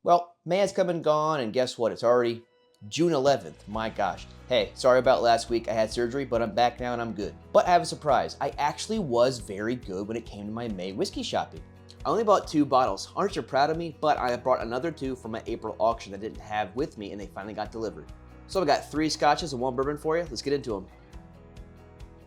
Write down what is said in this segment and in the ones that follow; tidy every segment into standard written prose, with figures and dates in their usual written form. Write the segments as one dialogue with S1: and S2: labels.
S1: Well, May has come and gone, and guess what? It's already June 11th. My gosh. Hey, sorry about last week. I had surgery, but I'm back now and I'm good. But I have a surprise. I actually was very good when it came to my May whiskey shopping. I only bought 2 bottles. Aren't you proud of me? But I brought another 2 from my April auction that I didn't have with me, and they finally got delivered. So I got 3 scotches and 1 bourbon for you. Let's get into them.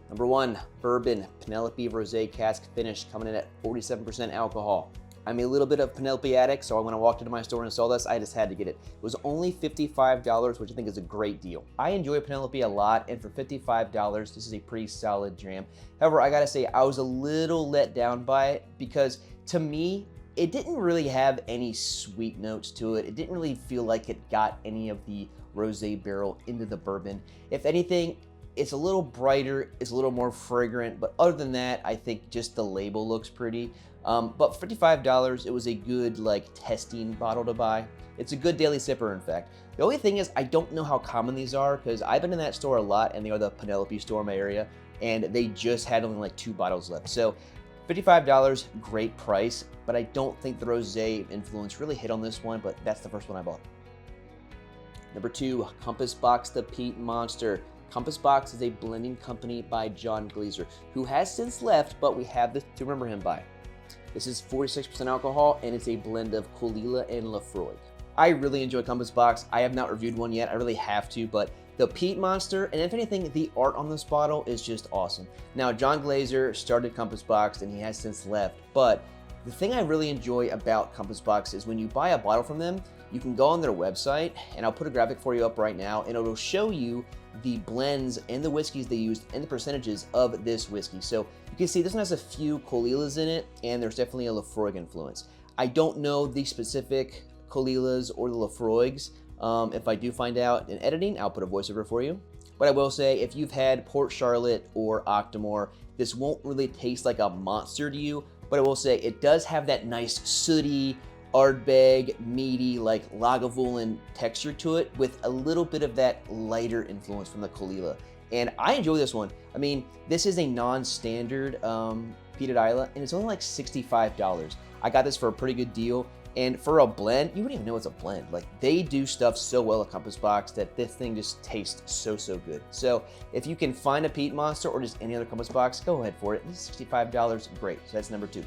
S1: Number 1, bourbon, Penelope Rosé cask finish, coming in at 47% alcohol. I'm a little bit of Penelope addict, so when I walked into my store and saw this, I just had to get it. It was only $55, which I think is a great deal. I enjoy Penelope a lot, and for $55, this is a pretty solid dram. However, I gotta say, I was a little let down by it because, to me, it didn't really have any sweet notes to it. It didn't really feel like it got any of the rosé barrel into the bourbon. If anything, it's a little brighter, it's a little more fragrant, but other than that, I think just the label looks pretty. But for $55, it was a good testing bottle to buy. It's a good daily sipper, in fact. The only thing is I don't know how common these are because I've been in that store a lot, and they are the Penelope store in my area, and they just had only 2 bottles left. So $55, great price, but I don't think the rosé influence really hit on this one, but that's the first one I bought. Number 2, Compass Box the Peat Monster. Compass Box is a blending company by John Glaser, who has since left, but we have this to remember him by. This is 46% alcohol, and it's a blend of Caol Ila and Laphroaig. I really enjoy Compass Box. I have not reviewed one yet. I really have to, but the Peat Monster, and if anything, the art on this bottle is just awesome. Now, John Glaser started Compass Box, and he has since left, but the thing I really enjoy about Compass Box is when you buy a bottle from them, you can go on their website, and I'll put a graphic for you up right now, and it'll show you the blends and the whiskeys they used and the percentages of this whiskey. So you can see this one has a few Caol Ilas in it, and there's definitely a Laphroaig influence. I don't know the specific Caol Ilas or the Laphroaigs. If I do find out in editing, I'll put a voiceover for you. But I will say, if you've had Port Charlotte or Octomore, this won't really taste like a monster to you, but I will say it does have that nice sooty, Ardbeg, meaty, Lagavulin texture to it with a little bit of that lighter influence from the Caol Ila. And I enjoy this one. I mean, this is a non-standard peated Islay, and it's only $65. I got this for a pretty good deal. And for a blend, you wouldn't even know it's a blend. They do stuff so well at Compass Box that this thing just tastes so good. So if you can find a Peat Monster or just any other Compass Box, go ahead for it. This is $65, great. So that's number 2.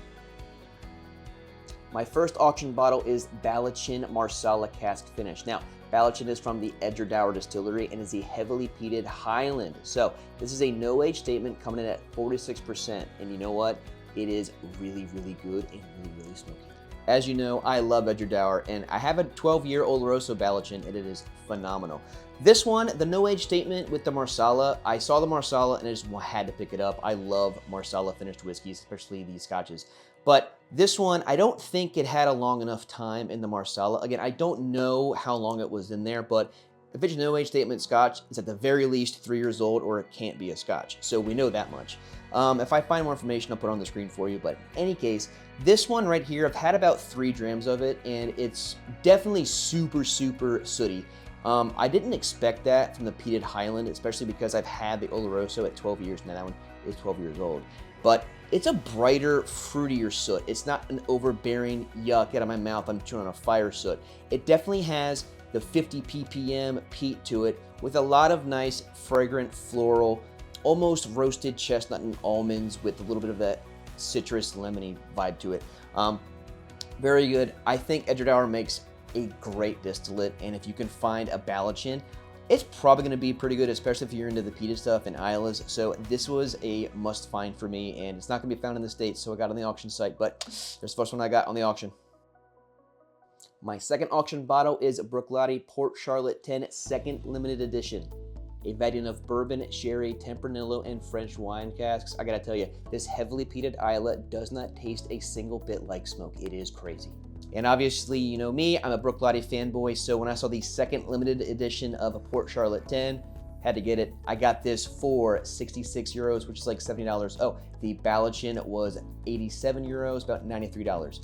S1: My first auction bottle is Ballechin Marsala cask finish. Now, Ballechin is from the Edradour distillery and is a heavily peated highland. So this is a no-age statement coming in at 46%. And you know what? It is really good and really smoky. As you know, I love Edradour, and I have a 12-year Oloroso Ballechin, and it is phenomenal. This one, the no-age statement with the Marsala, I saw the Marsala and I just had to pick it up. I love Marsala finished whiskeys, especially these scotches. But this one, I don't think it had a long enough time in the Marsala. Again, I don't know how long it was in there, but if it's a no-age statement scotch, it's at the very least 3 years old, or it can't be a scotch. So we know that much. If I find more information, I'll put it on the screen for you. But in any case, this one right here, I've had about 3 drams of it, and it's definitely super sooty. I didn't expect that from the peated Highland, especially because I've had the Oloroso at 12 years now. That one is 12 years old. But it's a brighter, fruitier soot. It's not an overbearing, yuck, get out of my mouth, I'm chewing on a fire soot. It definitely has the 50 ppm peat to it with a lot of nice, fragrant, floral, almost roasted chestnut and almonds with a little bit of that citrus, lemony vibe to it. Very good. I think Edradour makes a great distillate, and if you can find a Ballechin, it's probably going to be pretty good, especially if you're into the peated stuff and Islas. So this was a must find for me, and it's not going to be found in the States, so I got it on the auction site, but there's the first one I got on the auction. My second auction bottle is Bruichladdich Port Charlotte 10 Second Limited Edition. A variant of bourbon, sherry, Tempranillo, and French wine casks. I gotta tell you, this heavily peated Islay does not taste a single bit like smoke. It is crazy. And obviously, you know me, I'm a Bruichladdich fanboy, so when I saw the second limited edition of a Port Charlotte 10, had to get it. I got this for 66 euros, which is $70. Oh, the Ballechin was 87 euros, about $93.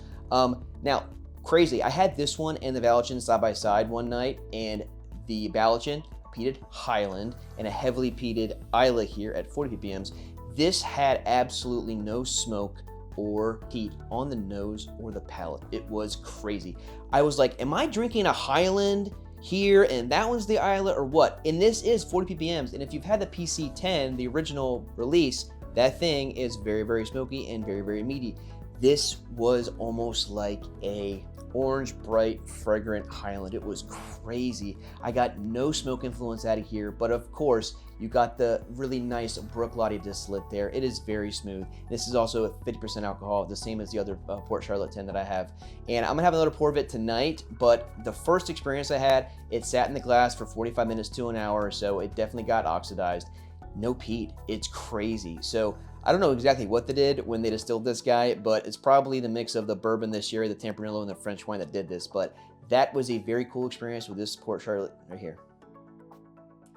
S1: Now, crazy, I had this one and the Ballechin side by side one night, and the Ballechin, peated Highland, and a heavily peated Islay here at 40 ppms. This had absolutely no smoke or peat on the nose or the palate. It was crazy. I was like, am I drinking a Highland here and that one's the Isla or what? And this is 40 ppms. And if you've had the PC10, the original release, that thing is very, very smoky and very, very meaty. This was almost like a orange, bright, fragrant Highland. It was crazy. I got no smoke influence out of here, but of course, you got the really nice Bruichladdich distillate there. It is very smooth. This is also a 50% alcohol, the same as the other Port Charlotte 10 that I have. And I'm gonna have another pour of it tonight, but the first experience I had, it sat in the glass for 45 minutes to an hour or so. It definitely got oxidized. No peat, it's crazy. So I don't know exactly what they did when they distilled this guy, but it's probably the mix of the bourbon this year, the Tempranillo, and the French wine that did this. But that was a very cool experience with this Port Charlotte right here.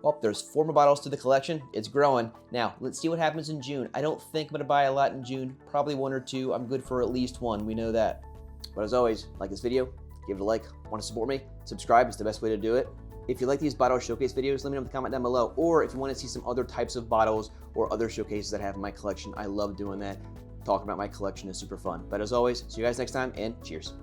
S1: Well, there's 4 more bottles to the collection. It's growing. Now, let's see what happens in June. I don't think I'm gonna buy a lot in June, probably 1 or 2. I'm good for at least 1, we know that. But as always, like this video, give it a like. Want to support me? Subscribe is the best way to do it. If you like these bottle showcase videos, let me know in the comment down below. Or if you want to see some other types of bottles or other showcases that I have in my collection, I love doing that. Talking about my collection is super fun. But as always, see you guys next time, and cheers.